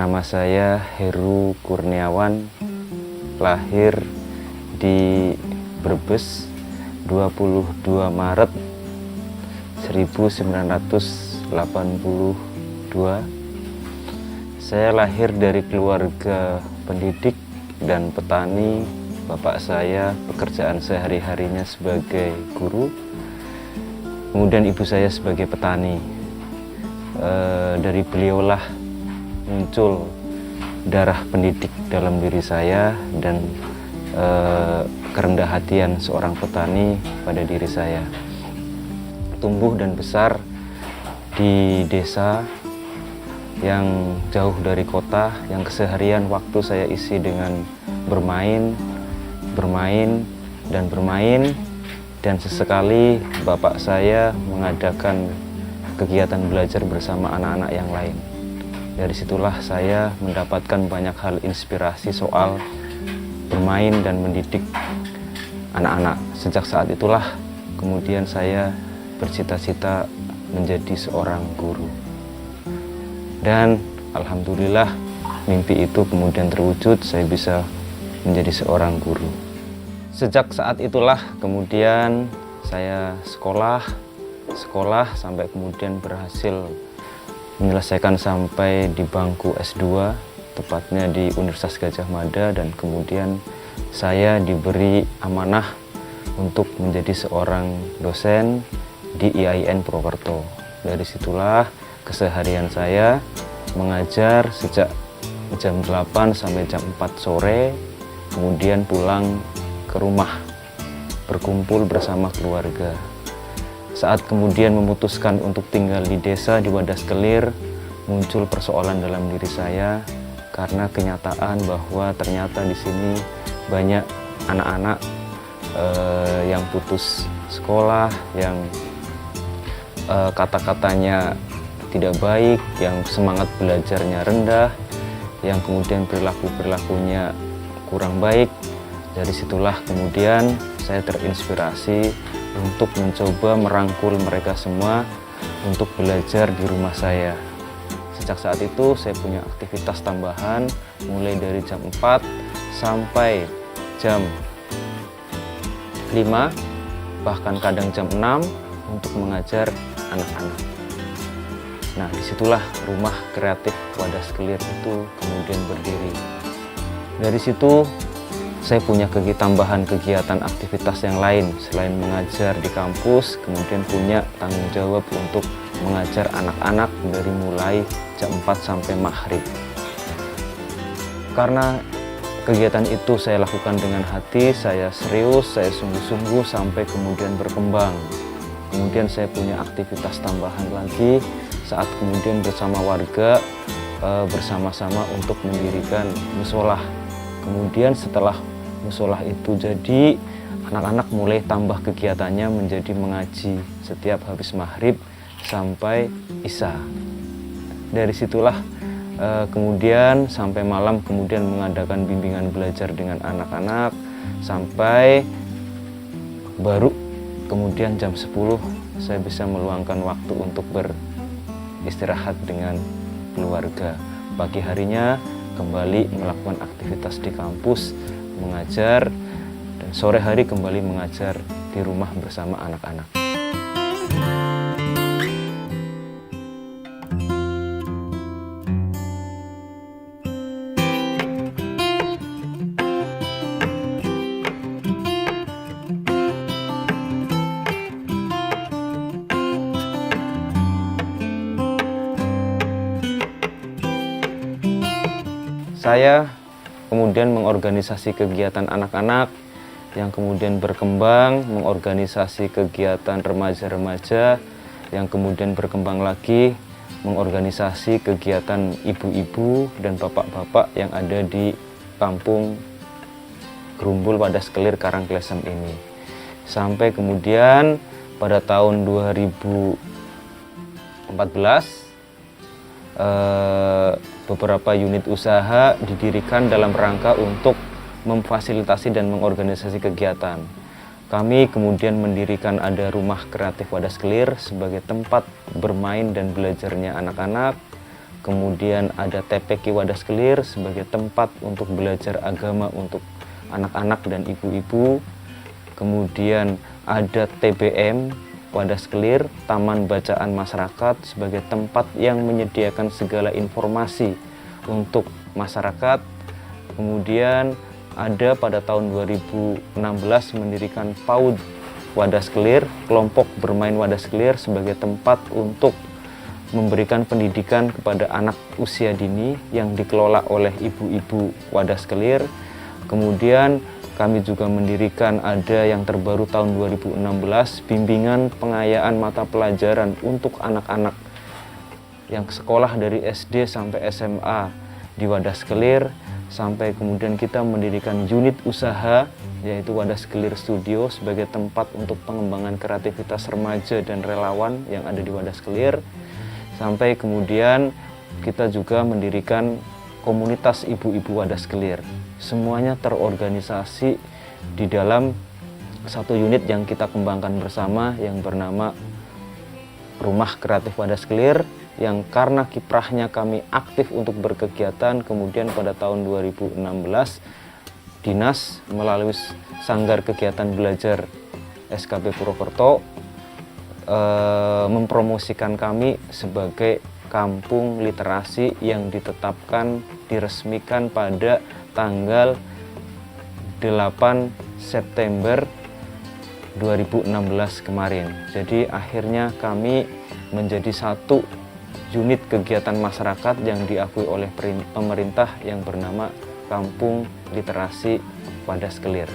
Nama saya Heru Kurniawan, lahir di Brebes 22 Maret 1982. Saya lahir dari keluarga pendidik dan petani. Bapak saya pekerjaan sehari-harinya sebagai guru, kemudian ibu saya sebagai petani. Dari beliaulah muncul darah pendidik dalam diri saya dan kerendah hatian seorang petani pada diri saya. Tumbuh dan besar di desa yang jauh dari kota, yang keseharian waktu saya isi dengan bermain, dan sesekali bapak saya mengadakan kegiatan belajar bersama anak-anak yang lain. Dari situlah saya mendapatkan banyak hal inspirasi soal bermain dan mendidik anak-anak. Sejak saat itulah kemudian saya bercita-cita menjadi seorang guru. Dan alhamdulillah mimpi itu kemudian terwujud, saya bisa menjadi seorang guru. Sejak saat itulah kemudian saya sekolah sampai kemudian berhasil menyelesaikan sampai di bangku S2, tepatnya di Universitas Gadjah Mada, dan kemudian saya diberi amanah untuk menjadi seorang dosen di IAIN Purwokerto. Dari situlah keseharian saya mengajar sejak jam 8 sampai jam 4 sore, kemudian pulang ke rumah berkumpul bersama keluarga. Saat kemudian memutuskan untuk tinggal di desa di Wadas Kelir, muncul persoalan dalam diri saya karena kenyataan bahwa ternyata di sini banyak anak-anak yang putus sekolah, yang kata-katanya tidak baik, yang semangat belajarnya rendah, yang kemudian perilakunya kurang baik. Dari situlah kemudian saya terinspirasi untuk mencoba merangkul mereka semua untuk belajar di rumah saya. Sejak saat itu saya punya aktivitas tambahan mulai dari jam 4 sampai jam 5, bahkan kadang jam 6 untuk mengajar anak-anak. Nah, disitulah rumah kreatif Wadas Kelir itu kemudian berdiri. Dari situ saya punya tambahan kegiatan aktivitas yang lain selain mengajar di kampus, kemudian punya tanggung jawab untuk mengajar anak-anak dari mulai jam 4 sampai maghrib. Karena kegiatan itu saya lakukan dengan hati, saya serius, saya sungguh-sungguh sampai kemudian berkembang. Kemudian saya punya aktivitas tambahan lagi saat kemudian bersama warga bersama-sama untuk mendirikan musola. Kemudian setelah musola itu jadi, anak-anak mulai tambah kegiatannya menjadi mengaji setiap habis maghrib sampai isya. Dari situlah kemudian sampai malam kemudian mengadakan bimbingan belajar dengan anak-anak sampai baru kemudian jam 10 saya bisa meluangkan waktu untuk beristirahat dengan keluarga. Pagi harinya kembali melakukan aktivitas di kampus, mengajar, dan sore hari kembali mengajar di rumah bersama anak-anak. Saya kemudian mengorganisasi kegiatan anak-anak yang kemudian berkembang, mengorganisasi kegiatan remaja-remaja yang kemudian berkembang lagi, mengorganisasi kegiatan ibu-ibu dan bapak-bapak yang ada di kampung Grumbul Wadas Kelir Karangklesem ini. Sampai kemudian pada tahun 2014 beberapa unit usaha didirikan dalam rangka untuk memfasilitasi dan mengorganisasi kegiatan. Kami kemudian mendirikan ada Rumah Kreatif Wadas Kelir sebagai tempat bermain dan belajarnya anak-anak. kemudian ada TPQ Wadas Kelir sebagai tempat untuk belajar agama untuk anak-anak dan ibu-ibu. Kemudian ada TBM Wadas Kelir, Taman Bacaan Masyarakat, sebagai tempat yang menyediakan segala informasi untuk masyarakat. Kemudian ada pada tahun 2016 mendirikan PAUD Wadas Kelir, kelompok bermain Wadas Kelir, sebagai tempat untuk memberikan pendidikan kepada anak usia dini yang dikelola oleh ibu-ibu Wadas Kelir. Kemudian kami juga mendirikan, ada yang terbaru tahun 2016, bimbingan pengayaan mata pelajaran untuk anak-anak yang sekolah dari SD sampai SMA di Wadas Kelir. Sampai kemudian kita mendirikan unit usaha, yaitu Wadas Kelir Studio, sebagai tempat untuk pengembangan kreativitas remaja dan relawan yang ada di Wadas Kelir. Sampai kemudian kita juga mendirikan komunitas ibu-ibu Wadas Kelir. Semuanya terorganisasi di dalam satu unit yang kita kembangkan bersama yang bernama Rumah Kreatif Wadas Kelir, yang karena kiprahnya kami aktif untuk berkegiatan. Kemudian pada tahun 2016 Dinas melalui Sanggar Kegiatan Belajar SKP Purwokerto mempromosikan kami sebagai kampung literasi yang ditetapkan, diresmikan pada tanggal 8 September 2016 kemarin. Jadi akhirnya kami menjadi satu unit kegiatan masyarakat yang diakui oleh pemerintah yang bernama Kampung Literasi Wadas Kelir.